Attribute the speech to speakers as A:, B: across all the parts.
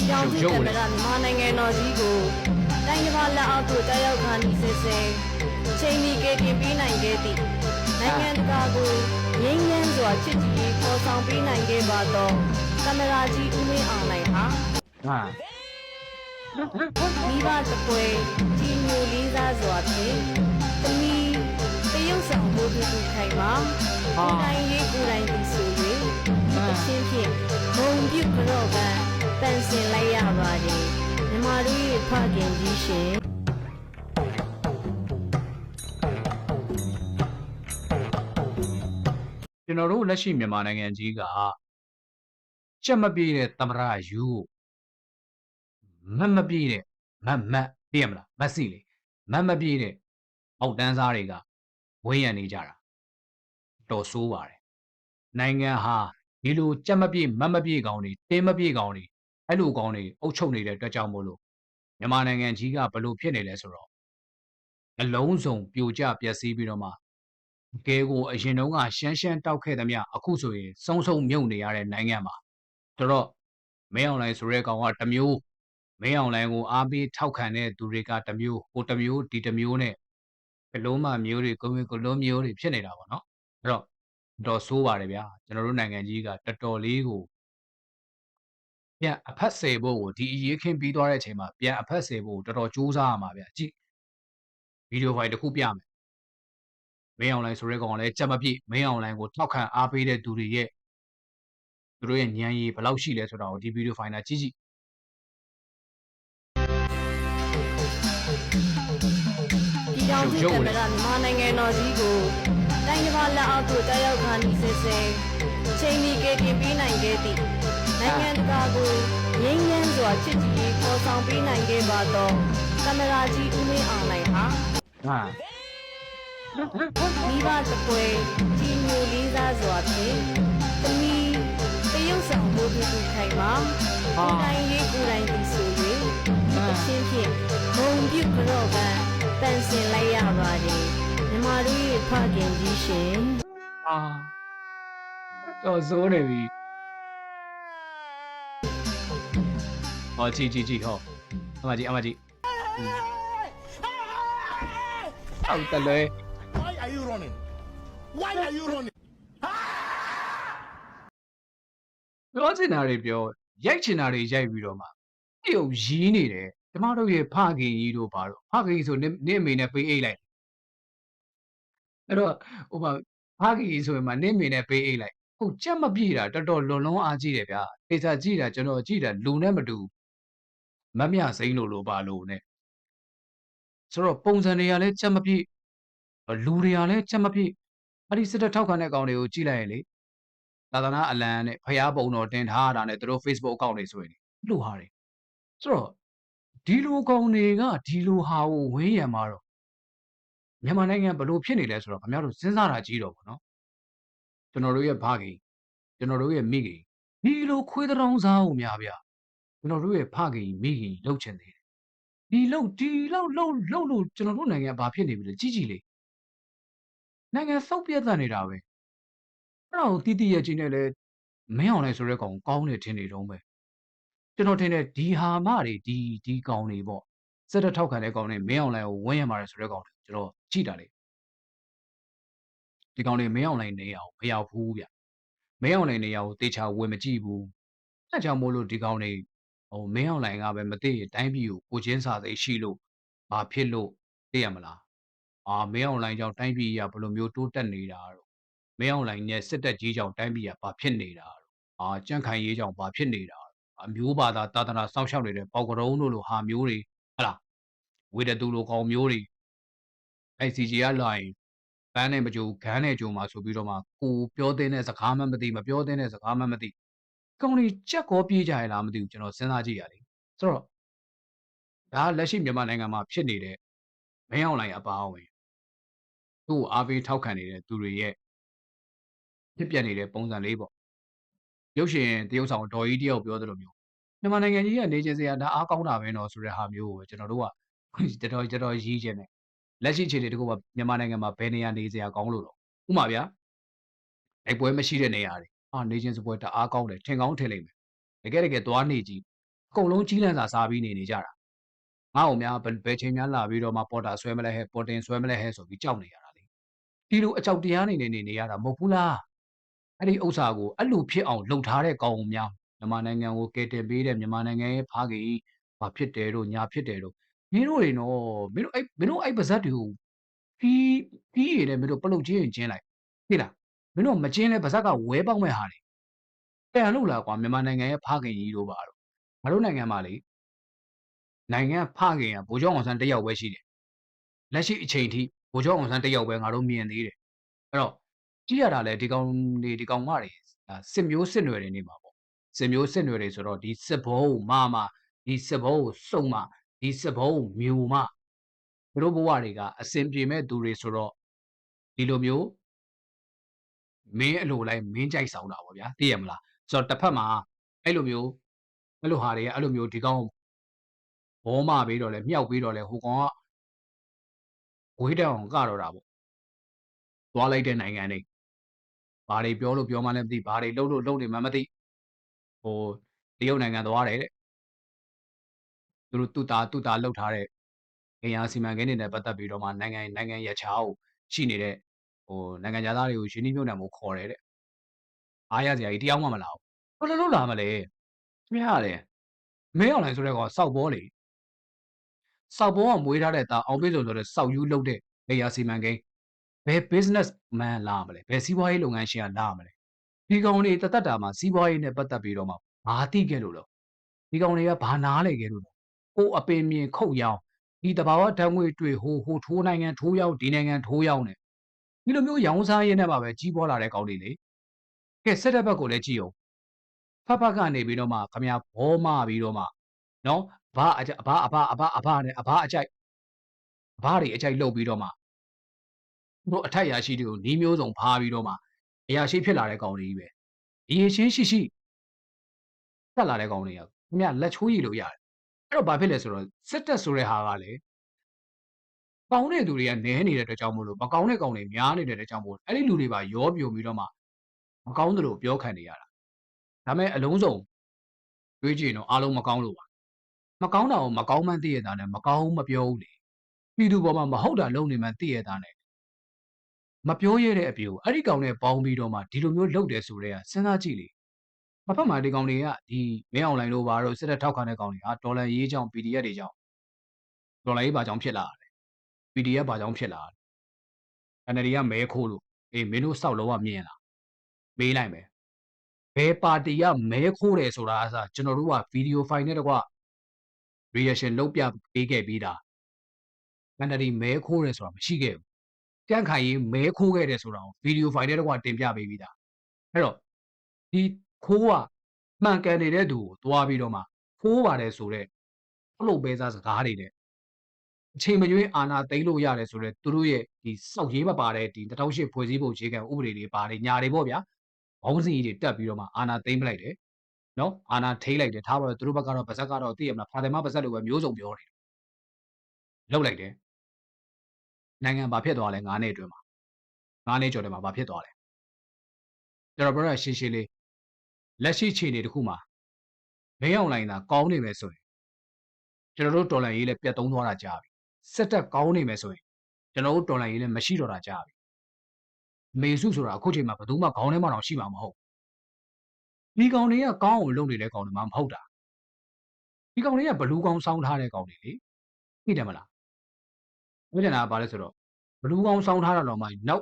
A: ပြောင်းစုကင်မရာမြန်မာနိုင်ငံတော်ကြီးကိုတိုင်းတစ်ပါးလက်အောက်သို့တက်ရောက်ခါနီးစစ်စစ်ချိန်မီကတင်ပေးနိုင်ခဲ့သည့်နိုင်ငံတကာကိုငြိမ်းချမ်းစွာချစ်ကြည်ရေးပေါ်ဆောင်ပေးနိုင်ခဲ့ပါသောကင်မရာကြီးဦးမင်းအောင်လှိုင်ဟာမိဘတပွဲကြီးညိုလေးစားစွာဖြင့်သမီးတရုတ်ဆောင်မှုတူခိုင်မှာကိုယ်တိုင်ရေးကိုယ်တိုင်ပြီးဆို၍အချင်းဖြင့်မုံပြုတ်ကြော့ကတန်ဆင်လိုက်ရပါတယ်မြမတို့ရဲ့ဖခင်ကြီးရှင်
B: ကျွန်တော်တို့လက်ရှိမြန်မာနိုင်ငံကြီးကကြက်မပြေးတဲ့သမရယူမပြေးတဲ့မသိရမလားမစီလေမပြေးတဲ့အောက်တန်းစားတွေကဝေးရန်နေကြတာတော်ဆိုးပါတယ်နိုင်ငံဟာဒီလိုကြက်မပြေးမပြေးကောင်းတွေတင်းမပြေးကောင်းတွေအဲ့လိုကောင်းတွေအုပ်ချုပ်နေတဲ့အတွက်ကြောင့်မို့လို့မြန်မာနိုင်ငံကြီးကဘလို့ဖြစ်နေလဲဆိုတော့အလုံးစုံပြိုကျပျက်စီးပြီးတော့မှကဲကိုအရင်တုန်းကရှမ်းတောက်ခဲ့သမျှအခုဆိုရင်စုံမြုပ်နေရတဲ့နိုင်ငံမှာဆိုတော့မင်းအောင်လှိုင်ဆိုတဲ့ကောင်ကတစ်မျိုးမင်းအောင်လှိုင်ကိုအားပေးထောက်ခံတဲ့သူတွေကတစ်မျိုးဟိုတစ်မျိုးဒီတစ်မျိုးနဲ့ကလုံးမမျိုးတွေကိုလုံးမျိုးတွေဖြစ်နေတာပေါ့နော်အဲ့တော့တော်ဆိုးပါတယ်ဗျာကျွန်တော်တို့နိုင်ငံကြီးကတော်တော်လေးကိုပြန်အဖက်ဆယ်ဖို့ကိုဒီအရေးခင်းပြီးသွားတဲ့အချိန်မှာပြန်အဖက်ဆယ်ဖို့တော်တော်စူးစမ်းရမှာဗျာကြည့်ဗီဒီယိုဖိုင်တစ်ခုပြမယ်မင်းအောင်လှိုင်ဆိုတဲ့ကောင်ကလည်းကြက်မပြည့်မင်းအောင်လှိုင်ကိုထောက်ခံအားပေးတဲ့သူတွေရဲ့သူတို့ရဲ့ဉာဏ်ရည်ဘယ်လောက်ရှိလဲဆိုတာကိုဒီဗီဒီယိုဖိုင်နာကြည့်
A: ပြောင်းစုကင်မရာမြန်မာနိုင်ငံတော်ကြီးကိုတိုင်းတစ်ပါးလက်အောက်သို့တက်ရောက်ခါနီးစစ်စစ်ချိန်မီကတင်ပေးနိုင်ခဲ့သည့်နိုင်ငံတကာကိုငြိမ်းချမ်းစွာချစ်ကြည်ရေးပေါ်ဆောင်ပေးနိုင်ခဲ့ပါသောကင်မရာကြီးဦးမင်းအောင်လှိုင်ဟာမိဘတပွဲကြီးညိုလေးစားစွာဖြင့်သမီးတရုတ်ဆောင်မှုတူခိုင်မှာကိုယ်တိုင်ရေးကိုယ်တိုင်ပြီးဆို၍အချင်းဖြင့်မုံပြုတ်ကြော့ကတန်ဆင်လိုက်ရပါတယ်မြမတို့ရဲ့ဖခင်ကြီးရှင်
B: တော်စိုးနေပြီဟောကြည့်ဟောအမကြီးဟုတ်တယ်လေ
C: Why are you running? Why are you running?
B: ပြောချင်တာတွေပြောရိုက်ချင်တာတွေရိုက်ပြီးတော့မှပြုတ်ရီးနေတယ်ကျမတို့ရဲ့ဖခင်ကြီးတို့ပါတော့ဖခင်ကြီးဆိုနင့်အမေနဲ့ပေးအိတ်လိုက်အဲ့တော့ဟိုဖခင်ကြီးဆိုရင်မှနင့်အမေနဲ့ပေးအိတ်လိုက်ဟုတ်ကြက်မပြေတာတော်တော်လွန်လုံးအားကြီးတယ်ဗျာသေချာကြည့်တာကျွန်တော်ကြည့်တာလူနဲ့မတူမမြစိမ့်လို့ပါလို့ ਨੇ ဆိုတော့ပုံစံတွေကလည်းကြက်မပြေလူတွေကလည်းကြက်မပြေအဲ့ဒီစစ်တပ်ထောက်ခံတဲ့ကောင်တွေကိုကြည့်လိုက်ရင်လေသာသနာအလံနဲ့ဖျားပုံတော်တင်ထားတာနဲ့သူတို့ Facebook account တွေဆိုရင်လူဟာတွေဆိုတော့ဒီလိုကောင်တွေကဒီလိုဟာကိုဝင်းရံမှာတော့မြန်မာနိုင်ငံဘလို့ဖြစ်နေလဲဆိုတော့ခင်ဗျားတို့စဉ်းစားတာကြီးတော့ဗောနော်ကျွန်တော်တို့ရဲ့ဖခင်ကျွန်တော်တို့ရဲ့မိခင်ဒီလိုခွေးတောင်စားအောင်များဗျကျွန်တော်တို့ရဲ့ဖခင်မိခင်လှုပ်ချင်သေးတယ်ဒီလောက်လို့ကျွန်တော်တို့နိုင်ငံဘာဖြစ်နေပြီလဲကြီးလေနိုင်ငံစောက်ပြတ်တတ်နေတာပဲအဲ့တော့တီရဲ့ချင်းနဲ့လဲမင်းအောင်လိုက်ဆိုတဲ့ကောင်ကောင်းတယ်ထင်နေတော့ပဲကျွန်တော်ထင်တယ်ဒီဟာမတွေဒီကောင်တွေပေါ့စက်တထောက်ခံတဲ့ကောင်တွေမင်းအောင်လိုက်ကိုဝန်းရံပါတယ်ဆိုတဲ့ကောင်တွေကျွန်တော်ကြည့်တာလေဒီကောင်တွေမင်းအောင်လိုက်နေအောင်မရောက်ဘူးဗျမင်းအောင်လိုက်နေအောင်တေချာဝင်မကြည့်ဘူးအဲကြောင့်မို့လို့ဒီကောင်တွေဟိုမင်းအောင်လိုက်ကပဲမသိတိုင်းပြည်ကိုချင်းစာသိရှိလို့ဘာဖြစ်လို့သိရမလားမင်းအောင်လိုက်ကြောင့်တိုင်းပြည်ကဘယ်လိုမျိုးတိုးတက်နေတာတော့မင်းအောင်လိုက်နဲ့စစ်တပ်ကြီးကြောင့်တိုင်းပြည်ကဘာဖြစ်နေတာတော့ကြန့်ခိုင်ရေးကြောင့်ဘာဖြစ်နေတာအမျိုးဘာသာသာသနာစောင့်ရှောက်နေတဲ့ပေါကရုံးတို့လိုဟာမျိုးတွေဟလားဝေဒတူလိုကောင်မျိုးတွေICG ကလာရင်ပန်းနဲ့မကြိုဂန်းနဲ့ကြိုမှာဆိုပြီးတော့မှကိုပြောတဲ့စကားမှမသိမပြောတဲ့စကားမှမသိကောင်တွေကြက်ကောပြေးကြရလားမသိဘူးကျွန်တော်စဉ်းစားကြည့်ရလေဆိုတော့ဒါလက်ရှိမြန်မာနိုင်ငံမှာဖြစ်နေတဲ့မင်းအောင်လှိုင်အပါအဝင်သူ့ကိုအားပေးထောက်ခံနေတဲ့သူတွေရဲ့ဖြစ်ပျက်နေတဲ့ပုံစံလေးပေါ့ရုပ်ရှင်တရုပ်ဆောင်ဒေါ်ကြီးတယောက်ပြောသလိုမျိုးမြန်မာနိုင်ငံကြီးကနေချင်းစရာဒါအားကောင်းတာပဲနော်ဆိုတဲ့ဟာမျိုးကိုကျွန်တော်တို့ကတော်တော်ရီးခြင်းနဲ့လက်ရှိအခြေအနေတကူကမြန်မာနိုင်ငံမှာဘယ်နေရာနေစရာကောင်းလို့တော့ဥပမာဗျာတိုက်ပွဲမရှိတဲ့နေရာတွေနေချင်းစပွဲတအားကောင်းတယ်ထင်ကောင်းထင်လိမ့်မယ်တကယ်သွားနေကြည့် ကုန်လုံးကြီးလန့်စာစားပြီးနေကြတာငါ့ကိုများဘယ်ချိန်များလာပြီးတော့မှပေါ်တာဆွဲမလဲဟဲ့ပေါ်တင်ဆွဲမလဲဟဲ့ဆိုပြီးကြောက်နေရတာလေဒီလိုအကြောက်တရားနေရတာမဟုတ်ဘူးလားအဲ့ဒီဥစ္စာကိုအဲ့လိုဖြစ်အောင်လှုပ်ထားတဲ့ကောင်များမြန်မာနိုင်ငံကိုကယ်တင်ပေးတဲ့မြန်မာနိုင်ငံရဲ့ဖခင်ဘာဖြစ်တယ်တို့ညာဖြစ်တယ်တို့မင်းတို့တွေနော်မင်းတို့အဲ့ပါဇက်တွေကိုပြီးရတဲ့မင်းတို့ပလုတ်ချင်းကျင်းလိုက်သိလားမင်းတို့မကျင်းလဲပါဇက်ကဝဲပေါက်မဲ့ဟာတွေပြန်လို့လားကွာမြန်မာနိုင်ငံရဲ့ဖခင်ကြီးတို့ပါတော့ငါတို့နိုင်ငံမှာလေနိုင်ငံဖခင်ကဗိုလ်ချုပ်အောင်ဆန်းတယောက်ပဲရှိတယ်လက်ရှိအချိန်ထိဗိုလ်ချုပ်အောင်ဆန်းတယောက်ပဲငါတို့မြင်သေးတယ်အဲ့တော့ကြည့်ရတာလေဒီကောင်မတွေစစ်မျိုးစစ်နွယ်တွေနေမှာပေါ့စစ်မျိုးစစ်နွယ်တွေဆိုတော့ဒီစစ်ဘုံဒီစစ်ဘုံစုံမဒီစစ်ဘုံမျိုးမတို့ဘဝတွေကအစင်ပြေမဲ့သူတွေဆိုတော့ဒီလိုမျိုးမင်းအလိုလိုက်မင်းကြိုက်ဆောင်တာပေါ့ဗျာသိရမလားဆိုတော့တစ်ဖက်မှာအဲ့လိုဟာတွေကအဲ့လိုမျိုးဒီကောင်ဘောမပေးတော့လဲမြောက်ပေးတော့လဲဟိုကောင်ကဝေးတောင်ကတော့တာပေါ့သွားလိုက်တဲ့နိုင်ငံတွေဘာတွေပြောလို့ပြောမှလည်းမသိဘာတွေလုပ်လို့လုပ်နေမှမသိဟိုတရုတ်နိုင်ငံသွားတယ်တဲ့သူတို့သူ့တာလှုပ်ထားတဲ့အင်အားစီမံကိန်းတွေနဲ့ပတ်သက်ပြီးတော့မှနိုင်ငံရချားကိုရှိနေတဲ့နိုင်ငံသားတွေကိုရင်းနှီးမြှုပ်နှံမှုခေါ်တယ်တဲ့အားရစရာကြီးတရားမှမလာဘူးဘယ်လိုလုပ်လာမလဲခင်ဗျားရတယ်မင်းအောင်လိုင်းဆိုတဲ့ကောင်စောက်ဘောလေစောက်ဘောကမွေးထားတဲ့တာအောင်ပြေစုံဆိုတဲ့စောက်ယူလုပ်တဲ့အရာစီမံကိန်းဘယ် business man လာမလဲဘယ်စီးပွားရေးလုပ်ငန်းရှင်ကလာမလဲဒီကောင်တွေတသက်တာမှာစီးပွားရေးနဲ့ပတ်သက်ပြီးတော့မှဘာသိခဲ့လို့လဲဒီကောင်တွေကဘာနားလေခဲ့လို့လဲဟိုအပင်မြင်ခုတ်ရောင်းဒီတဘာဝဓာတ်ငွေတွေ့ဟိုထိုးနိုင်ငံထိုးရောင်းဒီနိုင်ငံထိုးရောင်းနေဒီလိုမျိုးရောင်းစားရင်းနဲ့မှပဲကြီးပွားလာတဲ့ကောင်တွေလေကဲစစ်တပ်ဘက်ကိုလည်းကြည့်အောင်ဖဖကနေပြီးတော့မှခမရဘောမပြီးတော့မှနော်ဘာနဲ့အဘအကြိုက်ဘာတွေအကြိုက်လုပ်ပြီးတော့မှတို့အထက်ရာရှိတွေကိုနီးမျိုးစုံဖားပြီးတော့မှအရာရှိဖြစ်လာတဲ့ကောင်တွေကြီးပဲဒီချင်းရှိတက်လာတဲ့ကောင်တွေကခင်ဗျလက်ချိုးရည်လို့ရတယ်အဲ့တော့ဘာဖြစ်လဲဆိုတော့စစ်တပ်ဆိုတဲ့ဟာကလေကောင်းတဲ့သူတွေကနဲနေတဲ့အတွက်ကြောင့်မို့လို့မကောင်းတဲ့ကောင်တွေများနေတဲ့အတွက်ကြောင့်မို့အဲ့ဒီလူတွေပါရောပြိုပြီးတော့မှမကောင်းသလိုပြောခံနေရတာဒါမဲ့အလုံးစုံတွေးကြည့်ရင်တော့အားလုံးမကောင်းလို့ပါမကောင်းတာကိုမကောင်းမှန်းသိရတာနဲ့မကောင်းမပြောဘူးလေပြည်သူပေါ်မှာမဟုတ်တာလုပ်နေမှန်းသိရတာနဲ့မပြောရတဲ့အပြေကိုအဲ့ဒီကောင်နဲ့ပေါင်းပြီးတော့မှဒီလိုမျိုးလုပ်တယ်ဆိုတဲ့ကစဉ်းစားကြည့်လေမဖက်မှာဒီကောင်တွေကဒီမင်းအွန်လိုင်းလို့ပါတော့စစ်တပ်ထောက်ခံတဲ့ကောင်တွေကဒေါ်လာရေးကြောင်း PDF တွေကြောင်းဒေါ်လာရေးဘာကြောင့်ဖြစ်လာတယ် PDF ဘာကြောင့်ဖြစ်လာတယ် NLD ကမဲခိုးလို့အေးမင်းတို့စောက်လုံးဝမြင်လားမေးလိုက်မယ်ဘယ်ပါတီကမဲခိုးတယ်ဆိုတာအစားကျွန်တော်တို့ကဗီဒီယိုဖိုင်နဲ့တကွ reaction လုပ်ပြပေးခဲ့ပြီးတာ NLD မဲခိုးတယ်ဆိုတာမရှိခဲ့ဘူးကြန့်ခိုင်ရေးမဲခိုးခဲ့တယ်ဆိုတာကိုဗီဒီယိုဖိုင်နဲ့တကွတင်ပြပေးပြီးတာအဲ့တော့ဒီခိုးကမှန်ကန်နေတဲ့သူကိုတွားပြီးတော့မှခိုးပါတယ်ဆိုတော့အလုပ်ပဲစားစကားတွေနဲ့အချိန်မရွေးအာဏာသိမ်းလို့ရတယ်ဆိုတော့သူတို့ရဲ့ဒီစောက်ရေးမပါတဲ့ဒီ2008ဖွဲ့စည်းပုံခြေခံဥပဒေတွေပါတယ်ညာတွေပေါ့ဗျာဘောင်းစင်ကြီးတွေတက်ပြီးတော့မှအာဏာသိမ်းပလိုက်တယ်နော်အာဏာထိလိုက်တယ်ထားပါတော့သူတို့ဘက်ကတော့ဗဇက်ကတော့သိရမလားဖာတယ်မဗဇက်လိုပဲမျိုးစုံပြောတယ်လောက်လိုက်တယ်နိုင်ငံဘာဖြစ်သွားလဲ9နှစ်အတွင်းမှာ9နှစ်ကျော်တယ်မှာဘာဖြစ်သွားလဲကျွန်တော်ပြောတာရှင်းရှင်းလေးလက်ရှိခြေအနေတစ်ခုမှာမင်းအောင်လိုင်းသာကောင်းနေမယ်ဆိုရင်ကျွန်တော်တို့တော်လန်ရေးလည်းပြတ်သုံးသွားတာကြာပြီစစ်တပ်ကောင်းနေမယ်ဆိုရင်ကျွန်တော်တို့တော်လန်ရေးလည်းမရှိတော့တာကြာပြီမေစုဆိုတာအခုချိန်မှာဘယ်သူမှခေါင်းထဲမှာတော့ရှိမှာမဟုတ်ဒီကောင်တွေကကောင်းအောင်လုပ်နေတဲ့ကောင်တွေမှမဟုတ်တာဒီကောင်တွေကဘလူးကောင်းစောင်းထားတဲ့ကောင်တွေလေသိတယ်မလားပြောချင်တာကဘာလဲဆိုတော့ဘလူးကောင်းစောင်းထားတာတော့မှနော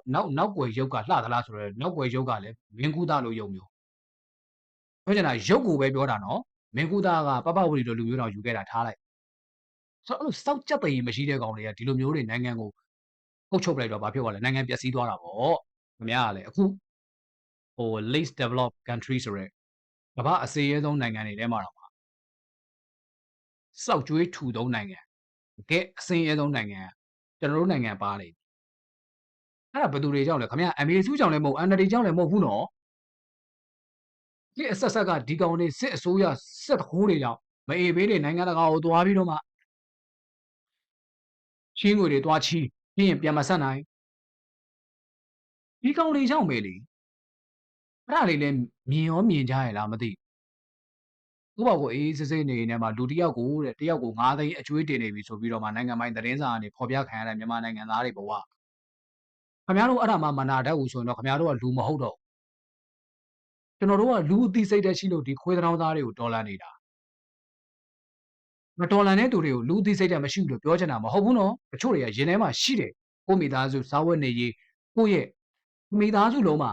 B: က်ွယ်ရုပ်ကလှသလားဆိုတော့နောက်ွယ်ရုပ်ကလည်းမင်းကူးသားလိုရုပ်မျိုးပြောချင်တာရုပ်ကိုပဲပြောတာနော်မင်းကူးသားကပပဝတီလိုလူမျိုးတော်ယူခဲ့တာထားလိုက်ဆိုတော့အဲ့လိုစောက်ကြက်တည်မရှိတဲ့ကောင်တွေကဒီလိုမျိုးတွေနိုင်ငံကိုအုပ်ချုပ်လိုက်တော့ဘာဖြစ်သွားလဲနိုင်ငံပျက်စီးသွားတာပေါ့ခင်ဗျားကလည်းအခုleast developed country ဆိုရဲကမ္ဘာအစေအရဲဆုံးနိုင်ငံတွေထဲမှာတော့စောက်ကြွေးထူသုံးနိုင်ငံတကယ်အစင်းရဲဆုံးနိုင်ငံကျွန်တော်တို့နိုင်ငံပါလေအဲ့ဒါဘယ်သူတွေကြောင့်လဲခင်ဗျား MA စုကြောင့်လည်းမဟုတ် NLD ကြောင့်လည်းမဟုတ်ဘူးနော်ဒီအဆက်ဆက်ကဒီကောင်တွေစစ်အစိုးရစစ်တခိုးတွေကြောင့်မအေးဘေးတွေနိုင်ငံတကာကိုသွားပြီးတော့မှချင်းငွေတွေသွားချီးပြီးရင်ပြန်မဆက်နိုင်ဒီကောင်တွေကြောင့်ပဲလေအဲ့ဒါတွေလည်းမြင်ရောမြင်ကြရလားမသိ သူ့ဘောက်ကိုအေးစစ်စစ်နေနေမှာလူတစ်ယောက်ကိုတဲ့တစ်ယောက်ကို9သိန်းအကျွေးတင်နေပြီဆိုပြီးတော့မှနိုင်ငံပိုင်သတင်းစာကနေဖော်ပြခံရတဲ့မြန်မာနိုင်ငံသားတွေဘဝခင်ဗျားတို့အဲ့ဒါမှမနာတတ်ဘူးဆိုရင်တော့ခင်ဗျားတို့ကလူမဟုတ်တော့ကျွန်တော်တို့ကလူအသိစိတ်သက်ရှိလို့ဒီခွေးတောင်းသားတွေကိုတော်လန်နေတာမတော်လန်တဲ့သူတွေကိုလူအသိစိတ်သက်မရှိဘူးလို့ပြောချင်တာမဟုတ်ဘူးနော်တချို့တွေကရင်ထဲမှာရှိတယ်ကိုမိသားစုစားဝတ်နေရေးကိုရဲ့မိသားစုလုံးမှာ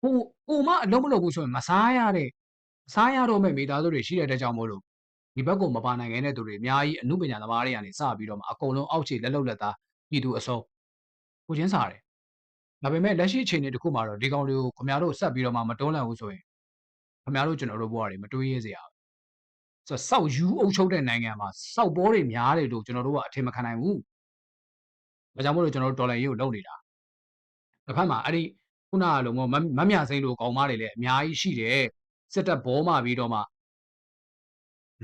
B: ကိုမအလုံးမလုပ်ဘူးဆိုရင်မစားရတဲ့စားရတော့မဲ့မိသားစုတွေရှိတဲ့တဲ့ကြောင့်မို့လို့ဒီဘက်ကိုမပါနိုင်တဲ့သူတွေအများကြီးအမှုပညာသမားတွေကနေစပြီးတော့မှအကုန်လုံးအောက်ခြေလက်လုံလက်သားပြည်သူအစုံကိုချင်းစားတယ်ဒါပေမဲ့လက်ရှိအခြေအနေတစ်ခုမှာတော့ဒီကောင်တွေကိုခင်ဗျားတို့ဆက်ပြီးတော့မှမတွန်းလှန်ဘူးဆိုရင်ခင်ဗျားတို့ကျွန်တော်တို့ဘဝတွေမတွေးရစရာဆိုတော့စောက်ယူအုပ်ချုပ်တဲ့နိုင်ငံမှာစောက်ဘောတွေများတယ်လို့ကျွန်တော်တို့ကအထင်မခံနိုင်ဘူးဒါကြောင့်မို့လို့ကျွန်တော်တို့ဒေါ်လာရေးကိုလုပ်နေတာတစ်ဖက်မှာအဲ့ဒီခုနကလိုမျိုးမမြစိမ့်လို့ကောင်မတွေလည်းအများကြီးရှိတယ်စစ်တပ်ဘောမှပြီးတော့မှ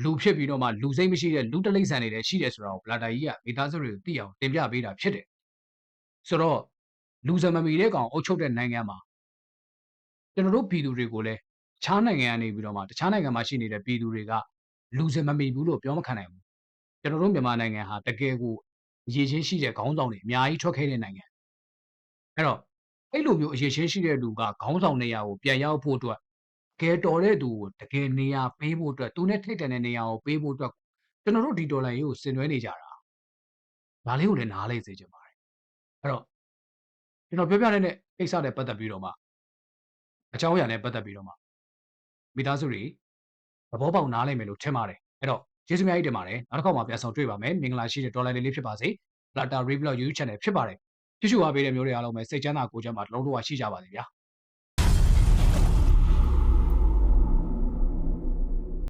B: လူဖြစ်ပြီးတော့မှလူစိတ်မရှိတဲ့လူတလိမ့်ဆန်တွေလည်းရှိတယ်ဆိုတော့ဘလာတာကြီးကမိသားစုတွေကိုသိအောင်တင်ပြပေးတာဖြစ်တယ်ဆိုတော့လူစံမမီတဲ့ကောင်အုပ်ချုပ်တဲ့နိုင်ငံမှာကျွန်တော်တို့ပြည်သူတွေကိုလည်းတခြားနိုင်ငံကနေပြီးတော့မှတခြားနိုင်ငံမှာရှိနေတဲ့ပြည်သူတွေကလူစံမမီဘူးလို့ပြောမခံနိုင်ဘူးကျွန်တော်တို့မြန်မာနိုင်ငံဟာတကယ်ကိုအရေးချင်းရှိတဲ့ခေါင်းဆောင်တွေအများကြီးထွက်ခဲ့တဲ့နိုင်ငံအဲ့တော့အဲ့လိုမျိုးအရေးချင်းရှိတဲ့လူကခေါင်းဆောင်နေရာကိုပြန်ရောက်ဖို့အတွက်တကယ်တော်တဲ့သူကိုတကယ်နေရာပေးဖို့အတွက်သူနဲ့ထိတ်တန်တဲ့နေရာကိုပေးဖို့အတွက်ကျွန်တော်တို့ဒီဒေါ်လာရေးကိုဆင်နွှဲနေကြတာဒါလေးကိုလည်းနားလေစေချင်ပါတယ်အဲ့တော့ကျွန်တော်ပြောပြတဲ့ကိစ္စနဲ့ပတ်သက်ပြီးတော့မှအကြောင်းအရာနဲ့ပတ်သက်ပြီးတော့မှမိသားစုတွေသဘောပေါက်နားလည်မယ်လို့ထင်ပါတယ်အဲ့တော့ကျေးဇူးအများကြီးတင်ပါတယ်နောက်တစ်ခေါက်မှပြန်ဆောင်တွေ့ပါမယ်မင်္ဂလာရှိတဲ့ဒေါ်လာလေးဖြစ်ပါစေ Plata Reblog YouTube Channel ဖြစ်ပါတယ်ကြည့်ရှုအားပေးတဲ့မျိုးတွေအားလုံးပဲစိတ်ချမ်းသာကိုယ်ချမ်းသာတစ်လုံးတစ်ဝရှိကြပါစေဗျာ